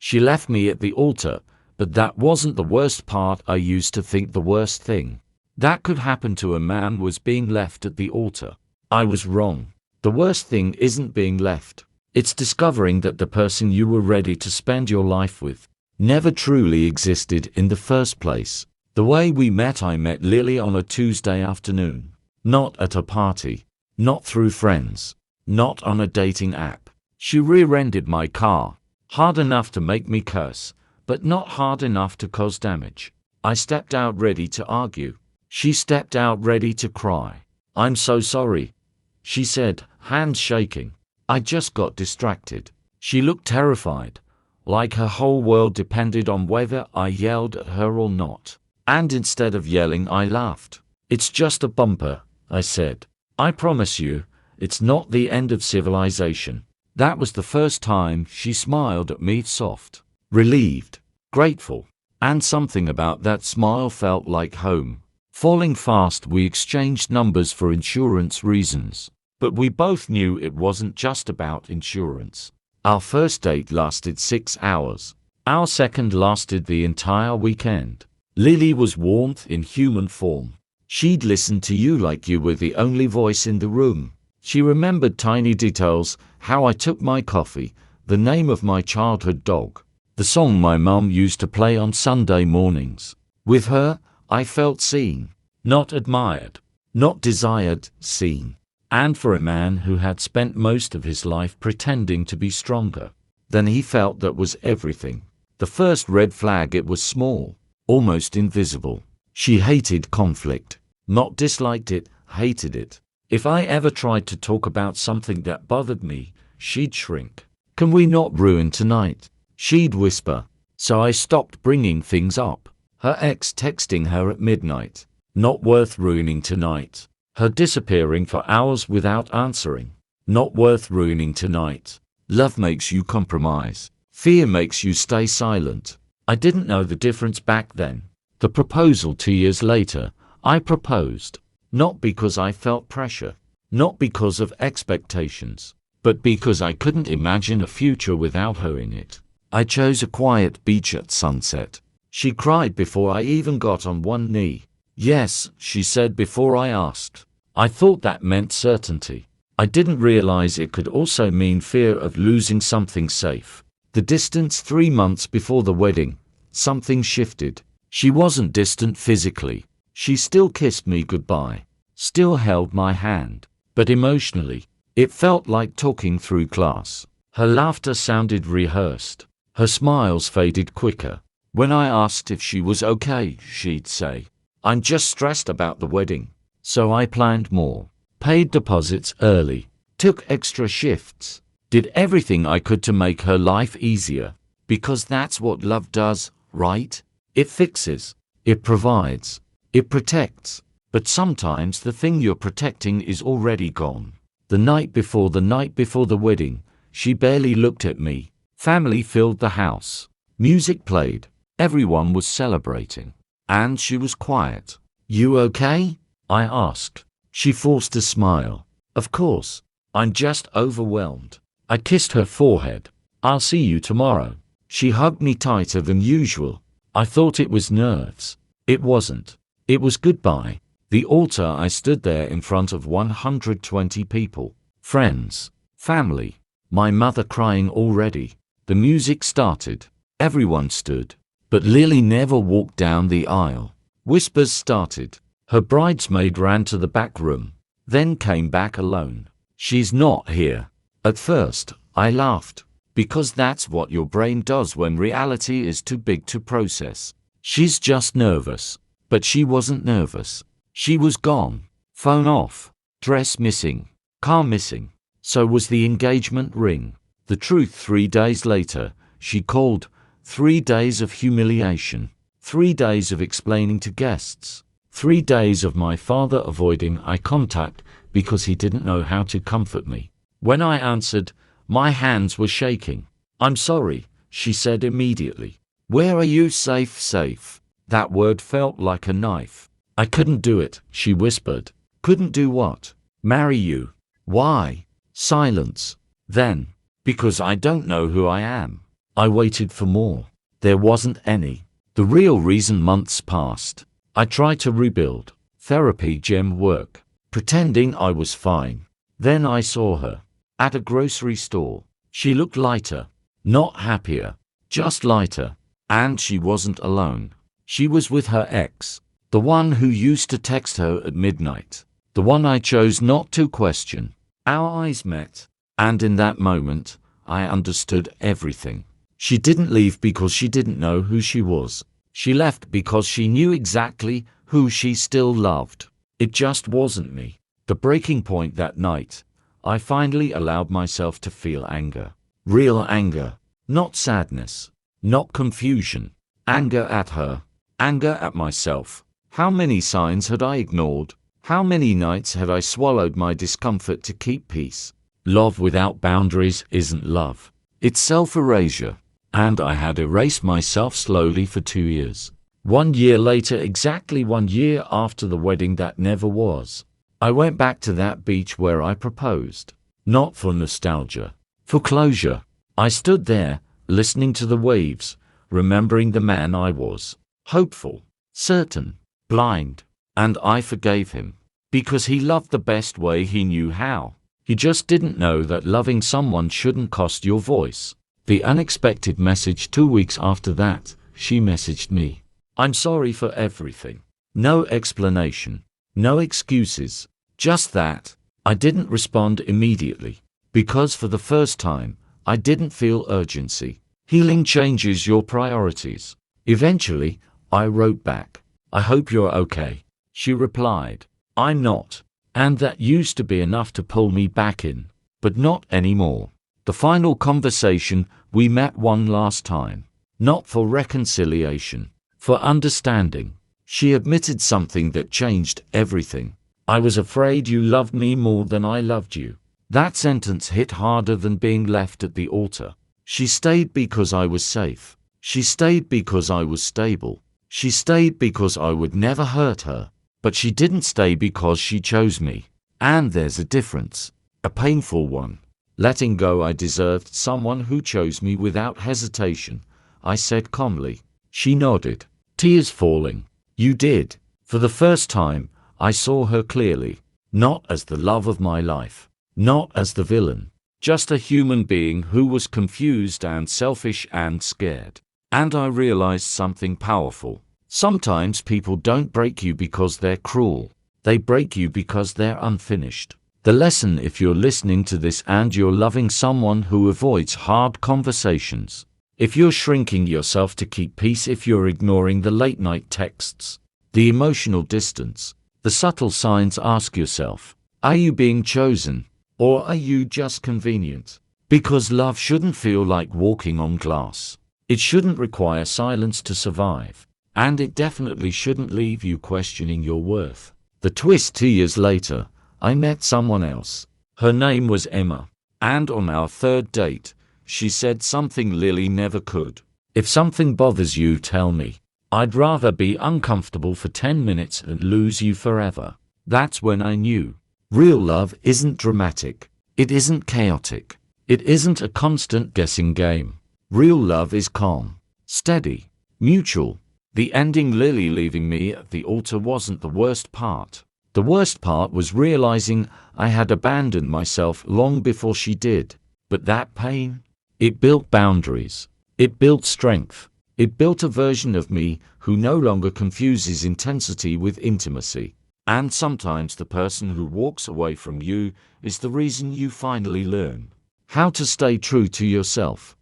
She left me at the altar, but that wasn't the worst part. I used to think the worst thing that could happen to a man was being left at the altar. I was wrong. The worst thing isn't being left. It's discovering that the person you were ready to spend your life with never truly existed in the first place. The way we met, I met Lily on a Tuesday afternoon. Not at a party. Not through friends. Not on a dating app. She rear-ended my car. Hard enough to make me curse, but not hard enough to cause damage. I stepped out ready to argue. She stepped out ready to cry. "I'm so sorry," she said, hands shaking. "I just got distracted." She looked terrified, like her whole world depended on whether I yelled at her or not. And instead of yelling, I laughed. "It's just a bumper," I said. "I promise you, it's not the end of civilization." That was the first time she smiled at me, soft, relieved, grateful, and something about that smile felt like home. Falling fast, we exchanged numbers for insurance reasons, but we both knew it wasn't just about insurance. Our first date lasted 6 hours. Our second lasted the entire weekend. Lily was warmth in human form. She'd listen to you like you were the only voice in the room. She remembered tiny details, how I took my coffee, the name of my childhood dog, the song my mum used to play on Sunday mornings. With her, I felt seen, not admired, not desired, seen. And for a man who had spent most of his life pretending to be stronger than he felt, that was everything. The first red flag, it was small, almost invisible. She hated conflict, not disliked it, hated it. If I ever tried to talk about something that bothered me, she'd shrink. "Can we not ruin tonight?" she'd whisper. So I stopped bringing things up. Her ex texting her at midnight. Not worth ruining tonight. Her disappearing for hours without answering. Not worth ruining tonight. Love makes you compromise. Fear makes you stay silent. I didn't know the difference back then. The proposal 2 years later, I proposed. Not because I felt pressure. Not because of expectations. But because I couldn't imagine a future without her in it. I chose a quiet beach at sunset. She cried before I even got on one knee. "Yes," she said before I asked. I thought that meant certainty. I didn't realize it could also mean fear of losing something safe. The distance 3 months before the wedding, something shifted. She wasn't distant physically. She still kissed me goodbye, still held my hand. But emotionally, it felt like talking through glass. Her laughter sounded rehearsed. Her smiles faded quicker. When I asked if she was okay, she'd say, "I'm just stressed about the wedding." So I planned more, paid deposits early, took extra shifts, did everything I could to make her life easier. Because that's what love does, right? It fixes, it provides, it protects. But sometimes the thing you're protecting is already gone. The night before the wedding, she barely looked at me. Family filled the house. Music played. Everyone was celebrating. And she was quiet. "You okay?" I asked. She forced a smile. "Of course. I'm just overwhelmed." I kissed her forehead. "I'll see you tomorrow." She hugged me tighter than usual. I thought it was nerves. It wasn't. It was goodbye. The altar, I stood there in front of 120 people. Friends. Family. My mother crying already. The music started. Everyone stood. But Lily never walked down the aisle. Whispers started. Her bridesmaid ran to the back room, then came back alone. "She's not here." At first, I laughed, because that's what your brain does when reality is too big to process. "She's just nervous." But she wasn't nervous. She was gone. Phone off. Dress missing. Car missing. So was the engagement ring. The truth, 3 days later, she called. 3 days of humiliation. 3 days of explaining to guests. 3 days of my father avoiding eye contact because he didn't know how to comfort me. When I answered, my hands were shaking. "I'm sorry," she said immediately. "Where are you safe?" Safe. That word felt like a knife. "I couldn't do it," she whispered. "Couldn't do what?" "Marry you." "Why?" Silence. Then, "Because I don't know who I am." I waited for more. There wasn't any. The real reason months passed. I tried to rebuild. Therapy, gym work. Pretending I was fine. Then I saw her. At a grocery store. She looked lighter. Not happier. Just lighter. And she wasn't alone. She was with her ex. The one who used to text her at midnight. The one I chose not to question. Our eyes met. And in that moment, I understood everything. She didn't leave because she didn't know who she was. She left because she knew exactly who she still loved. It just wasn't me. The breaking point that night, I finally allowed myself to feel anger. Real anger. Not sadness. Not confusion. Anger at her. Anger at myself. How many signs had I ignored? How many nights had I swallowed my discomfort to keep peace? Love without boundaries isn't love. It's self-erasure. And I had erased myself slowly for 2 years. 1 year later, exactly 1 year after the wedding that never was, I went back to that beach where I proposed. Not for nostalgia. For closure. I stood there, listening to the waves, remembering the man I was. Hopeful. Certain. Blind. And I forgave him. Because he loved the best way he knew how. He just didn't know that loving someone shouldn't cost your voice. The unexpected message 2 weeks after that, she messaged me. I'm sorry for everything. No explanation. No excuses. Just that. I didn't respond immediately. Because for the first time, I didn't feel urgency. Healing changes your priorities. Eventually, I wrote back. I hope you're okay. She replied. I'm not. And that used to be enough to pull me back in. But not anymore. The final conversation, we met one last time. Not for reconciliation. For understanding. She admitted something that changed everything. I was afraid you loved me more than I loved you. That sentence hit harder than being left at the altar. She stayed because I was safe. She stayed because I was stable. She stayed because I would never hurt her. But she didn't stay because she chose me. And there's a difference. A painful one. Letting go. I deserved someone who chose me without hesitation, I said calmly. She nodded. Tears falling. You did. For the first time, I saw her clearly. Not as the love of my life. Not as the villain. Just a human being who was confused and selfish and scared. And I realized something powerful. Sometimes people don't break you because they're cruel. They break you because they're unfinished. The lesson, if you're listening to this and you're loving someone who avoids hard conversations, if you're shrinking yourself to keep peace, if you're ignoring the late-night texts, the emotional distance, the subtle signs, ask yourself, are you being chosen, or are you just convenient? Because love shouldn't feel like walking on glass. It shouldn't require silence to survive. And it definitely shouldn't leave you questioning your worth. The twist: 2 years later, I met someone else. Her name was Emma. And on our third date, she said something Lily never could. If something bothers you, tell me. I'd rather be uncomfortable for 10 minutes and lose you forever. That's when I knew. Real love isn't dramatic. It isn't chaotic. It isn't a constant guessing game. Real love is calm, steady, mutual. The ending, Lily leaving me at the altar, wasn't the worst part. The worst part was realizing I had abandoned myself long before she did. But that pain, it built boundaries. It built strength. It built a version of me who no longer confuses intensity with intimacy. And sometimes the person who walks away from you is the reason you finally learn how to stay true to yourself.